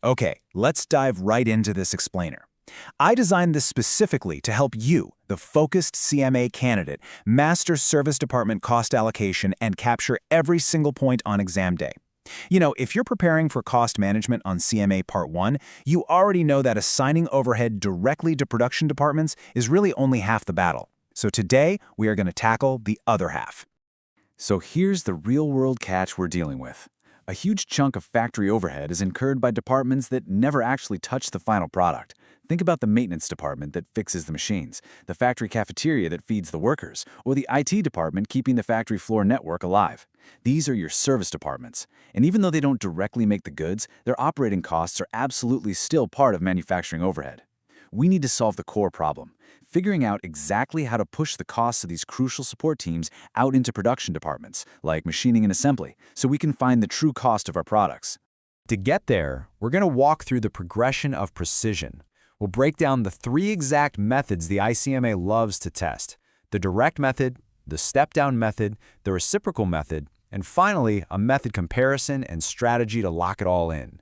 Okay, let's dive right into this explainer. I designed this specifically to help you, the focused CMA candidate, master service department cost allocation and capture every single point on exam day. If you're preparing for cost management on CMA Part 1, you already know that assigning overhead directly to production departments is really only half the battle. So today, we are going to tackle the other half. So here's the real-world catch we're dealing with. A huge chunk of factory overhead is incurred by departments that never actually touch the final product. Think about the maintenance department that fixes the machines, the factory cafeteria that feeds the workers, or the IT department keeping the factory floor network alive. These are your service departments. And even though they don't directly make the goods, their operating costs are absolutely still part of manufacturing overhead. We need to solve the core problem, figuring out exactly how to push the costs of these crucial support teams out into production departments, like machining and assembly, so we can find the true cost of our products. To get there, we're going to walk through the progression of precision. We'll break down the 3 exact methods the ICMA loves to test: the direct method, the step-down method, the reciprocal method, and finally, a method comparison and strategy to lock it all in.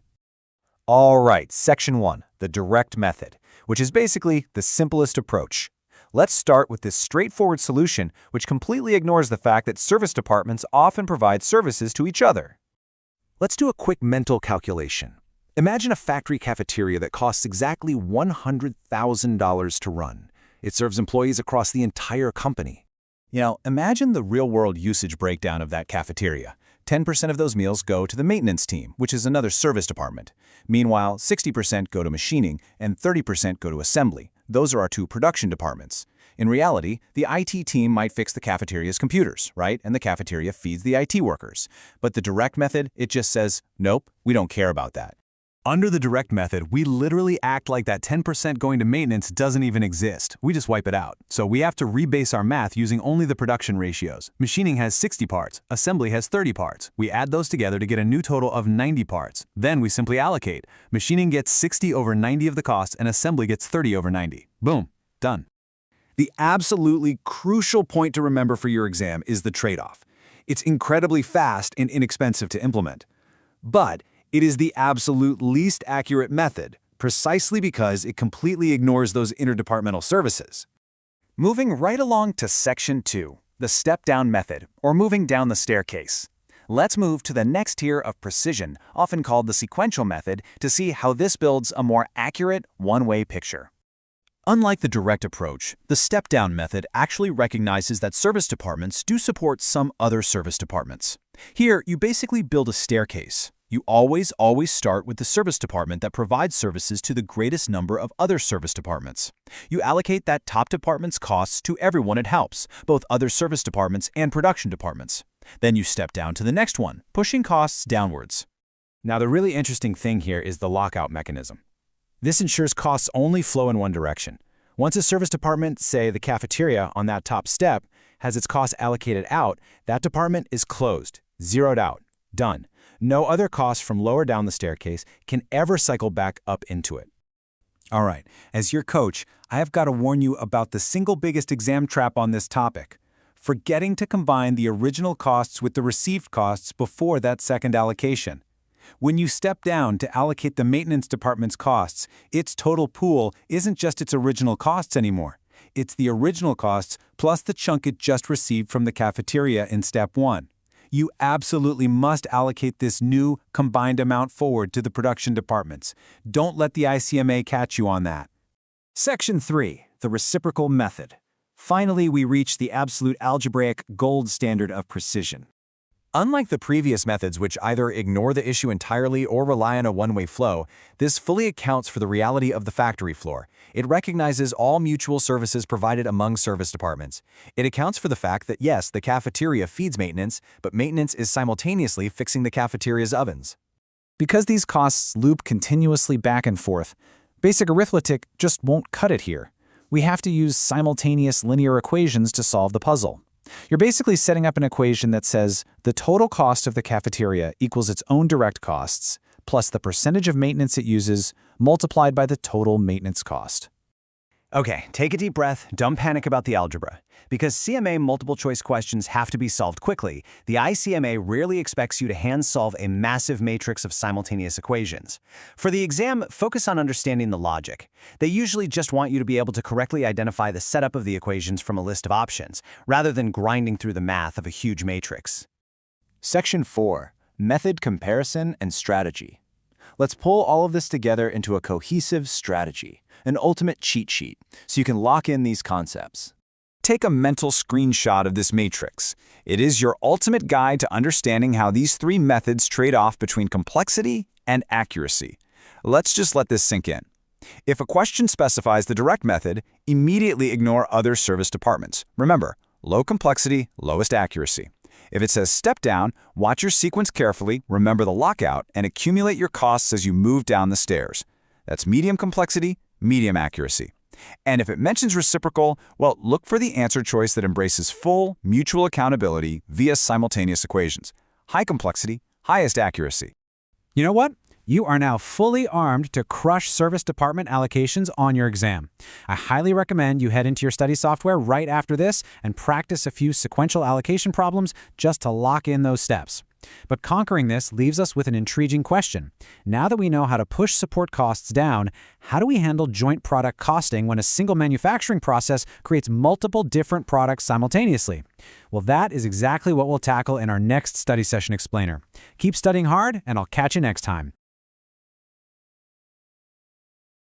All right, Section 1, the direct method, which is basically the simplest approach. Let's start with this straightforward solution, which completely ignores the fact that service departments often provide services to each other. Let's do a quick mental calculation. Imagine a factory cafeteria that costs exactly $100,000 to run. It serves employees across the entire company. Imagine the real-world usage breakdown of that cafeteria. 10% of those meals go to the maintenance team, which is another service department. Meanwhile, 60% go to machining and 30% go to assembly. Those are our 2 production departments. In reality, the IT team might fix the cafeteria's computers, right? And the cafeteria feeds the IT workers. But the direct method, it just says, nope, we don't care about that. Under the direct method, we literally act like that 10% going to maintenance doesn't even exist. We just wipe it out. So we have to rebase our math using only the production ratios. Machining has 60 parts, assembly has 30 parts. We add those together to get a new total of 90 parts. Then we simply allocate. Machining gets 60 over 90 of the cost and assembly gets 30 over 90. Boom, done. The absolutely crucial point to remember for your exam is the trade-off. It's incredibly fast and inexpensive to implement. But it is the absolute least accurate method, precisely because it completely ignores those interdepartmental services. Moving right along to Section 2, the step-down method, or moving down the staircase. Let's move to the next tier of precision, often called the sequential method, to see how this builds a more accurate, one-way picture. Unlike the direct approach, the step-down method actually recognizes that service departments do support some other service departments. Here, you basically build a staircase. You always start with the service department that provides services to the greatest number of other service departments. You allocate that top department's costs to everyone it helps, both other service departments and production departments. Then you step down to the next one, pushing costs downwards. Now, the really interesting thing here is the lockout mechanism. This ensures costs only flow in one direction. Once a service department, say the cafeteria on that top step, has its costs allocated out, that department is closed, zeroed out, done. No other costs from lower down the staircase can ever cycle back up into it. All right, as your coach, I have got to warn you about the single biggest exam trap on this topic: forgetting to combine the original costs with the received costs before that second allocation. When you step down to allocate the maintenance department's costs, its total pool isn't just its original costs anymore. It's the original costs plus the chunk it just received from the cafeteria in Step 1. You absolutely must allocate this new, combined amount forward to the production departments. Don't let the ICMA catch you on that. Section 3, the reciprocal method. Finally, we reach the absolute algebraic gold standard of precision. Unlike the previous methods, which either ignore the issue entirely or rely on a one-way flow, this fully accounts for the reality of the factory floor. It recognizes all mutual services provided among service departments. It accounts for the fact that, yes, the cafeteria feeds maintenance, but maintenance is simultaneously fixing the cafeteria's ovens. Because these costs loop continuously back and forth, basic arithmetic just won't cut it here. We have to use simultaneous linear equations to solve the puzzle. You're basically setting up an equation that says the total cost of the cafeteria equals its own direct costs plus the percentage of maintenance it uses multiplied by the total maintenance cost. Okay, take a deep breath, don't panic about the algebra. Because CMA multiple choice questions have to be solved quickly, the ICMA rarely expects you to hand solve a massive matrix of simultaneous equations. For the exam, focus on understanding the logic. They usually just want you to be able to correctly identify the setup of the equations from a list of options, rather than grinding through the math of a huge matrix. Section 4. Method, Comparison, and Strategy. Let's pull all of this together into a cohesive strategy, an ultimate cheat sheet, so you can lock in these concepts. Take a mental screenshot of this matrix. It is your ultimate guide to understanding how these three methods trade off between complexity and accuracy. Let's just let this sink in. If a question specifies the direct method, immediately ignore other service departments. Remember, low complexity, lowest accuracy. If it says step down, watch your sequence carefully, remember the lockout, and accumulate your costs as you move down the stairs. That's medium complexity, medium accuracy. And if it mentions reciprocal, well, look for the answer choice that embraces full, mutual accountability via simultaneous equations. High complexity, highest accuracy. You know what? You are now fully armed to crush service department allocations on your exam. I highly recommend you head into your study software right after this and practice a few sequential allocation problems just to lock in those steps. But conquering this leaves us with an intriguing question. Now that we know how to push support costs down, how do we handle joint product costing when a single manufacturing process creates multiple different products simultaneously? Well, that is exactly what we'll tackle in our next study session explainer. Keep studying hard, and I'll catch you next time.